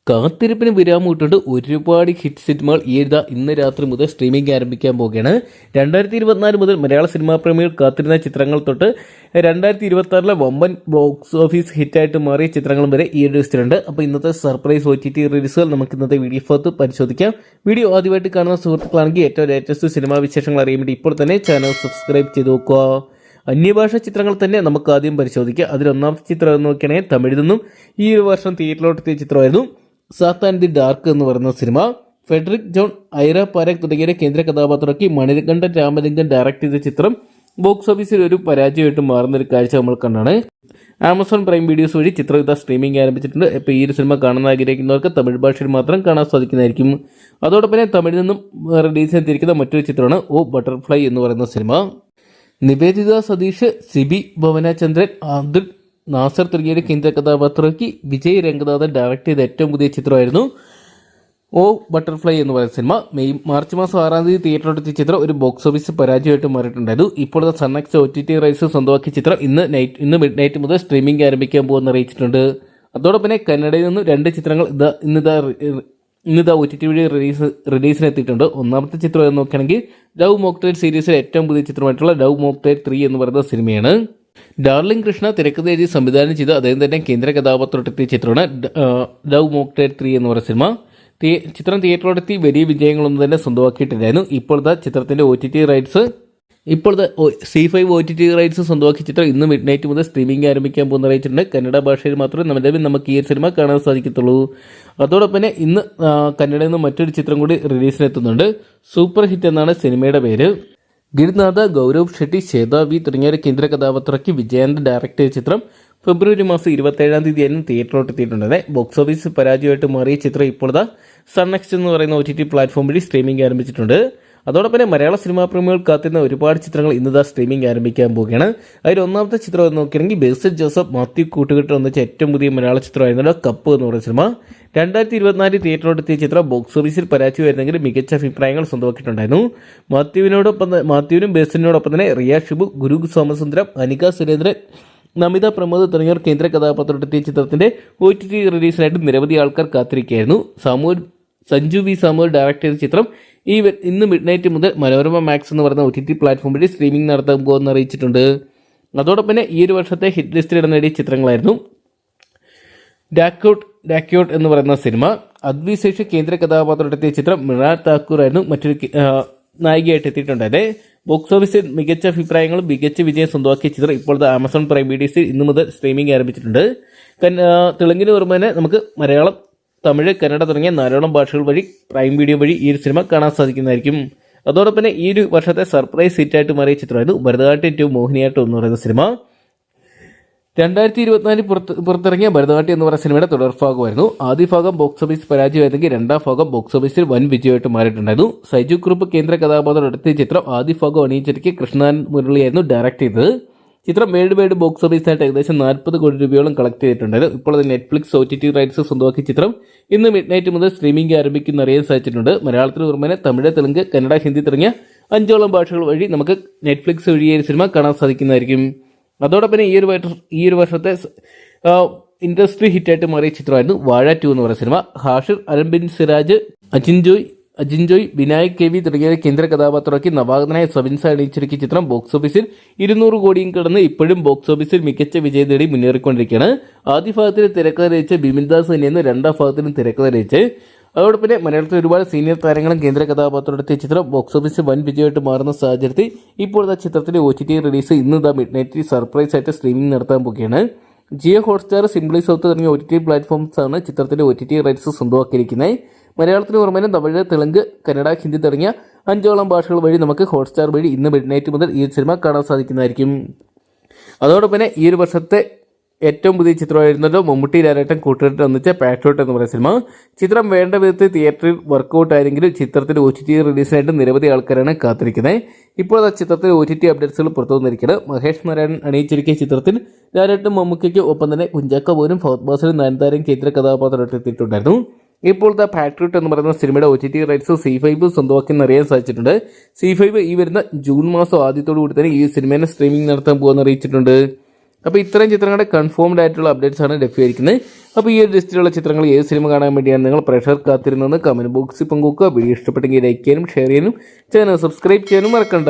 കാത്തിരിപ്പിന് വിരാമം ഇട്ടിട്ട് ഒരുപാട് ഹിറ്റ് സിനിമകൾ ഇന്ന് രാത്രി മുതൽ സ്ട്രീമിംഗ് ആരംഭിക്കാൻ പോവുകയാണ്. 2024 മുതൽ മലയാള സിനിമാ പ്രേമികൾ കാത്തിരുന്ന ചിത്രങ്ങൾ തൊട്ട് 2026 വമ്പൻ ബോക്സ് ഓഫീസ് ഹിറ്റായിട്ട് മാറിയ ചിത്രങ്ങളും വരെ ഈ ഒരു ലിസ്റ്റിലുണ്ട്. അപ്പോൾ ഇന്നത്തെ സർപ്രൈസ് OTT റിലീസുകൾ നമുക്ക് ഇന്നത്തെ വീഡിയോക്കകത്ത് പരിശോധിക്കാം. വീഡിയോ ആദ്യമായിട്ട് കാണുന്ന സുഹൃത്തുക്കളാണെങ്കിൽ ഏറ്റവും ലേറ്റസ്റ്റ് സിനിമാ വിശേഷങ്ങൾ അറിയാൻ വേണ്ടി ഇപ്പോൾ തന്നെ ചാനൽ സബ്സ്ക്രൈബ് ചെയ്ത് നോക്കുക. അന്യഭാഷ ചിത്രങ്ങൾ തന്നെ നമുക്ക് ആദ്യം പരിശോധിക്കാം. അതിലൊന്നാമത്തെ ചിത്രം നോക്കുകയാണെങ്കിൽ തമിഴിൽ നിന്നും ഈ ഒരു വർഷം തിയേറ്ററിലോട്ടെത്തിയ ചിത്രമായിരുന്നു സാത്താൻ ദി ഡാർക്ക് എന്ന് പറയുന്ന സിനിമ. ഫെഡറിക് ജോൺ, ഐറ പാരക് തുടങ്ങിയ കേന്ദ്ര കഥാപാത്രമാക്കി മണികണ്ഠൻ രാമലിംഗൻ ഡയറക്ട് ചെയ്ത ചിത്രം ബോക്സ് ഓഫീസിൽ ഒരു പരാജയമായിട്ട് മാറുന്നൊരു കാഴ്ച നമ്മൾ കണ്ടാണ്. ആമസോൺ പ്രൈം വീഡിയോസ് വഴി ചിത്രം ഇതാ സ്ട്രീമിംഗ് ആരംഭിച്ചിട്ടുണ്ട്. ഇപ്പോൾ ഈ ഒരു സിനിമ കാണാൻ ആഗ്രഹിക്കുന്നവർക്ക് തമിഴ് ഭാഷയിൽ മാത്രം കാണാൻ സാധിക്കുന്നതായിരിക്കും. അതോടൊപ്പം തന്നെ തമിഴിൽ നിന്നും റിലീസ് ചെയ്തിരിക്കുന്ന മറ്റൊരു ചിത്രമാണ് ഓ ബട്ടർഫ്ലൈ എന്ന് പറയുന്ന സിനിമ. നിവേദിത സതീഷ്, സിബി ഭവനചന്ദ്രൻ, അബ്ദുൾ നാസർ തുടങ്ങിയ കേന്ദ്ര കഥാപാത്രമാക്കി വിജയ് രംഗനാഥൻ ഡയറക്ട് ചെയ്ത ഏറ്റവും പുതിയ ചിത്രമായിരുന്നു ഓ ബട്ടർഫ്ലൈ എന്ന് പറയുന്ന സിനിമ. മാർച്ച് മാസം 6 തിയേറ്ററിലെത്തിയ ചിത്രം ഒരു ബോക്സ് ഓഫീസ് പരാജയമായിട്ട് മാറിയിട്ടുണ്ടായിരുന്നു. ഇപ്പോൾ സൺനെക്സ്റ്റ് OTT റൈറ്റ്സ് സ്വന്തമാക്കിയ ചിത്രം ഇന്ന് മിഡ് നൈറ്റ് മുതൽ സ്ട്രീമിംഗ് ആരംഭിക്കാൻ പോകുമെന്ന് അറിയിച്ചിട്ടുണ്ട്. അതോടൊപ്പം തന്നെ കന്നഡയിൽ നിന്ന് 2 ചിത്രങ്ങൾ ഇന്നിതാ OTT വഴി റിലീസിനെത്തിയിട്ടുണ്ട്. ഒന്നാമത്തെ ചിത്രം നോക്കുകയാണെങ്കിൽ ലവ് മോക്ടെയിൽ സീരീസിലെ ഏറ്റവും പുതിയ ചിത്രമായിട്ടുള്ള ലവ് മോക്ടെയിൽ 3 എന്ന് പറയുന്ന സിനിമയാണ്. ഡാർലിംഗ് കൃഷ്ണ തിരക്കഥ എഴുതി സംവിധാനം ചെയ്ത് അദ്ദേഹം തന്നെ കേന്ദ്ര കഥാപാത്രത്തെത്തിയ ചിത്രമാണ് ലവ് മോക്ടെയിൽ 3 എന്ന് പറയുന്ന സിനിമ. ചിത്രം തിയേറ്ററിലെത്തി വലിയ വിജയങ്ങളൊന്നും തന്നെ സ്വന്തമാക്കിയിട്ടില്ലായിരുന്നു. ഇപ്പോഴത്തെ ചിത്രത്തിന്റെ OTT rights C5 OTT rights സ്വന്തമാക്കിയ ചിത്രം ഇന്ന് മിഡ് നൈറ്റ് മുതൽ സ്ട്രീമിംഗ് ആരംഭിക്കാൻ പോകുന്ന അറിയിച്ചിട്ടുണ്ട്. കന്നഡ ഭാഷയിൽ മാത്രമേ നമുക്ക് ഈ സിനിമ കാണാൻ സാധിക്കത്തുള്ളൂ. അതോടൊപ്പം തന്നെ ഇന്ന് കന്നഡയിൽ നിന്ന് മറ്റൊരു ചിത്രം കൂടി റിലീസിനെത്തുന്നുണ്ട്. സൂപ്പർ ഹിറ്റ് എന്നാണ് സിനിമയുടെ പേര്. ഗിരിനാഥ, ഗൗരവ് ഷെട്ടി, ശ്വേത വി തുടങ്ങിയ കേന്ദ്ര കഥാപാത്രമാക്കി വിജയാനന്ദ് ഡയറക്ട് ചെയ്ത ചിത്രം ഫെബ്രുവരി മാസം 27 തിയേറ്ററിലോട്ട് എത്തിയിട്ടുണ്ട്. ബോക്സ് ഓഫീസ് പരാജയമായിട്ട് മാറിയ ചിത്രം ഇപ്പോഴത്തെ സൺനെക്സ്റ്റ് എന്ന് പറയുന്ന OTT പ്ലാറ്റ്ഫോം വഴി സ്ട്രീമിംഗ് ആരംഭിച്ചിട്ടുണ്ട്. അതോടൊപ്പം തന്നെ മലയാള സിനിമാ പ്രേമികൾ കാത്തിരുന്ന ഒരുപാട് ചിത്രങ്ങൾ ഇന്നതാ സ്ട്രീമിംഗ് ആരംഭിക്കാൻ പോവുകയാണ്. അതിൽ ഒന്നാമത്തെ ചിത്രം നോക്കുകയാണെങ്കിൽ ബേസിൽ ജോസഫ്, മാത്യു കൂട്ടുകെട്ട് ഒന്നിച്ച ഏറ്റവും പുതിയ മലയാള ചിത്രമായിരുന്നല്ലോ കപ്പ് എന്ന് പറയുന്ന സിനിമ. 2024 തിയേറ്ററിലെത്തിയ ചിത്രം ബോക്സ് ഓഫീസിൽ പരാജയമായിരുന്നെങ്കിൽ മികച്ച അഭിപ്രായങ്ങൾ സ്വന്തമാക്കിയിട്ടുണ്ടായിരുന്നു. മാത്യുവിനും ബേസിലിനോടൊപ്പം തന്നെ റിയ ഷിബു, ഗുരു സോമസുന്ദരം, അനിക സുരേന്ദ്രൻ, നമിത പ്രമോദ് തുടങ്ങിയവർ കേന്ദ്ര കഥാപാത്രത്തെത്തിയ ചിത്രത്തിന്റെ OTT റിലീസിനായിട്ട് നിരവധി ആൾക്കാർ കാത്തിരിക്കുകയായിരുന്നു. സഞ്ജു വി സാമുവൽ ഡയറക്ട് ചെയ്ത ചിത്രം ഇന്ന് മിഡ് നൈറ്റ് മുതൽ മനോരമ മാക്സ് എന്ന് പറയുന്ന OTT പ്ലാറ്റ്ഫോം വഴി സ്ട്രീമിംഗ് നടത്താൻ പോകുമെന്ന് അറിയിച്ചിട്ടുണ്ട്. അതോടൊപ്പം തന്നെ ഈ ഒരു വർഷത്തെ ഹിറ്റ് ലിസ്റ്റിൽ ഇടം നേടിയ ചിത്രങ്ങളായിരുന്നു ഡാക്യോട്ട് എന്ന് പറയുന്ന സിനിമ. അദ്വിശേഷ് കേന്ദ്ര കഥാപാത്രത്തെത്തിയ ചിത്രം മൃണാൽ താക്കൂർ ആയിരുന്നു മറ്റൊരു നായികയായിട്ട് എത്തിയിട്ടുണ്ടായത്. ബോക്സ് ഓഫീസിൽ മികച്ച അഭിപ്രായങ്ങളും മികച്ച വിജയം സ്വന്തമാക്കിയ ചിത്രം ഇപ്പോഴത്തെ ആമസോൺ പ്രൈം വീഡിയോസിൽ ഇന്ന് മുതൽ സ്ട്രീമിംഗ് ആരംഭിച്ചിട്ടുണ്ട്. തെലുങ്കിന് പുറമെ തന്നെ നമുക്ക് മലയാളം, തമിഴ്, കന്നഡ തുടങ്ങിയ 4 ഭാഷകൾ വഴി പ്രൈം വീഡിയോ വഴി ഈ ഒരു സിനിമ കാണാൻ സാധിക്കുന്നതായിരിക്കും. അതോടൊപ്പം തന്നെ ഈ ഒരു വർഷത്തെ സർപ്രൈസ് ഹിറ്റായിട്ട് മാറിയ ചിത്രമായിരുന്നു ഭരതനാട്യം 2 മോഹിനിയാട്ടം എന്ന് പറയുന്ന സിനിമ. 2024 പുറത്തിറങ്ങിയ ഭരതനാട്യം എന്ന് പറയുന്ന സിനിമയുടെ തുടർഭാഗമായിരുന്നു. ആദ്യ ഭാഗം ബോക്സ് ഓഫീസ് പരാജയമായിരുന്നെങ്കിൽ രണ്ടാം ഭാഗം ബോക്സ് ഓഫീസിൽ വൻ വിജയമായിട്ട് മാറിയിട്ടുണ്ടായിരുന്നു. സൈജു കുറുപ്പ് കേന്ദ്ര കഥാപാത്രം എടുത്ത ചിത്രം ആദ്യ ഭാഗം അണിയിച്ചൊരുക്കി കൃഷ്ണൻ മുരളിയായിരുന്നു ഡയറക്ട് ചെയ്തത്. ചിത്രം വേൾഡ് ബോക്സ് ഓഫീസിനായിട്ട് ഏകദേശം 40 കോടി രൂപയോളം കളക്ട് ചെയ്തിട്ടുണ്ടായിരുന്നു. ഇപ്പോൾ നെറ്റ്ഫ്ലിക്സ് OTT റൈറ്റ്സ് സ്വന്തമാക്കിയ ചിത്രം ഇന്ന് മിഡ് നൈറ്റ് മുതൽ സ്ട്രീമിംഗ് ആരംഭിക്കുന്ന അറിയാൻ സാധിച്ചിട്ടുണ്ട്. മലയാളത്തിന് പുറമെ തമിഴ്, തെലുങ്ക്, കന്നഡ, ഹിന്ദി തുടങ്ങിയ 5 ഭാഷകൾ വഴി നമുക്ക് നെറ്റ്ഫ്ലിക്സ് വഴി ഈ സിനിമ കാണാൻ സാധിക്കുന്നതായിരിക്കും. അതോടൊപ്പം ഈ ഒരു വർഷത്തെ ഇൻഡസ്ട്രി ഹിറ്റായിട്ട് മാറിയ ചിത്രമായിരുന്നു വാഴ 2 എന്ന് പറയുന്ന സിനിമ. ഹാഷിർ, അരബിൻ സിറാജ്, അജിൻജോയ്, വിനായക് KV തുടങ്ങിയ കേന്ദ്ര കഥാപാത്രമാക്കി നവാഗതനായ സവിൻസ അണിയിച്ചൊരുക്കിയ ചിത്രം ബോക്സ് ഓഫീസിൽ 200 കോടിയും കടന്ന് ഇപ്പോഴും ബോക്സ് ഓഫീസിൽ മികച്ച വിജയം നേടി മുന്നേറിക്കൊണ്ടിരിക്കുകയാണ്. ആദ്യ ഭാഗത്തിൽ തിരക്കഥ രചിച്ച ബിമിൻദാസ് തന്നെയെന്ന് രണ്ടാം ഭാഗത്തിലും തിരക്കഥ രചിച്ച്. അതോടൊപ്പം തന്നെ മലയാളത്തിൽ ഒരുപാട് സീനിയർ താരങ്ങളും കേന്ദ്ര കഥാപാത്രത്തെത്തിയ ചിത്രം ബോക്സ് ഓഫീസിൽ വൻ വിജയമായിട്ട് മാറുന്ന സാഹചര്യത്തിൽ ഇപ്പോഴത്തെ ചിത്രത്തിന്റെ OTT റിലീസ് ഇന്ന് മിഡ് നൈറ്റ് സർപ്രൈസ് ആയിട്ട് സ്ട്രീമിംഗ് നടത്താൻ പോവുകയാണ്. ജിയോ ഹോട്ട്സ്റ്റാർ, സിംപ്ലി സൗത്ത് തുടങ്ങിയ OTT പ്ലാറ്റ്ഫോംസാണ് ചിത്രത്തിന്റെ OTT റൈറ്റ്സ് സ്വന്തമാക്കിയിരിക്കുന്നത്. മലയാളത്തിന് പുറമെ തമിഴ്, തെലുങ്ക്, കന്നഡ, ഹിന്ദി തുടങ്ങിയ 5 ഭാഷകൾ വഴി നമുക്ക് ഹോട്ട്സ്റ്റാർ വഴി ഇന്ന് മിഡ് നൈറ്റ് മുതൽ ഈ സിനിമ കാണാൻ സാധിക്കുന്നതായിരിക്കും. അതോടൊപ്പം തന്നെ ഈ ഒരു വർഷത്തെ ഏറ്റവും പുതിയ ചിത്രമായിരുന്നല്ലോ മമ്മൂട്ടി, ലാലേട്ടൻ കൂട്ടുകെട്ട് ഒന്നിച്ച പാട്രിയോട്ട് എന്ന് പറയുന്ന സിനിമ. ചിത്രം വേണ്ട വിധത്തിൽ തിയേറ്ററിൽ വർക്കൗട്ട് ആയെങ്കിലും ചിത്രത്തിന്റെ OTT റിലീസിനായിട്ട് നിരവധി ആൾക്കാരാണ് കാത്തിരിക്കുന്നത്. ഇപ്പോൾ ആ ചിത്രത്തിൽ OTT അപ്ഡേറ്റ്സുകൾ പുറത്തു വന്നിരിക്കുന്നത്. മഹേഷ് നാരായണൻ അണിയിച്ചൊരുക്കിയ ചിത്രത്തിൽ ലാലേട്ടൻ, മമ്മൂക്കയ്ക്ക് ഒപ്പം തന്നെ കുഞ്ചാക്ക പോലും ഫഹദ് ഫാസിലും നയൻതാരയും കേന്ദ്ര കഥാപാത്രമായിട്ട് എത്തിയിട്ടുണ്ടായിരുന്നു. ഇപ്പോഴത്തെ പാട്രിയോട്ട് എന്ന് പറയുന്ന സിനിമയുടെ OTT റൈറ്റ്സ് C5 സ്വന്തമാക്കി അറിയാൻ സാധിച്ചിട്ടുണ്ട്. C5 ഈ വരുന്ന ജൂൺ മാസം ആദ്യത്തോടു കൂടി തന്നെ ഈ സിനിമയെ സ്ട്രീമിംഗ് നടത്താൻ പോകുമെന്ന് അറിയിച്ചിട്ടുണ്ട്. അപ്പോൾ ഇത്രയും ചിത്രങ്ങളുടെ കൺഫേംഡ് ആയിട്ടുള്ള അപ്ഡേറ്റ്സ് ആണ് ലഭ്യമായിരിക്കുന്നത്. അപ്പോൾ ഈ ഒരു ലിസ്റ്റിലുള്ള ചിത്രങ്ങൾ ഏത് സിനിമ കാണാൻ വേണ്ടിയാണ് നിങ്ങൾ പ്രഷർ കാത്തിരുന്നതെന്ന് കമൻറ്റ് ബോക്സിൽ പങ്കുവെക്കുക. വീഡിയോ ഇഷ്ടപ്പെട്ടെങ്കിൽ ലൈക്ക് ചെയ്യാനും ഷെയർ ചെയ്യാനും ചാനൽ സബ്സ്ക്രൈബ് ചെയ്യാനും മറക്കണ്ട.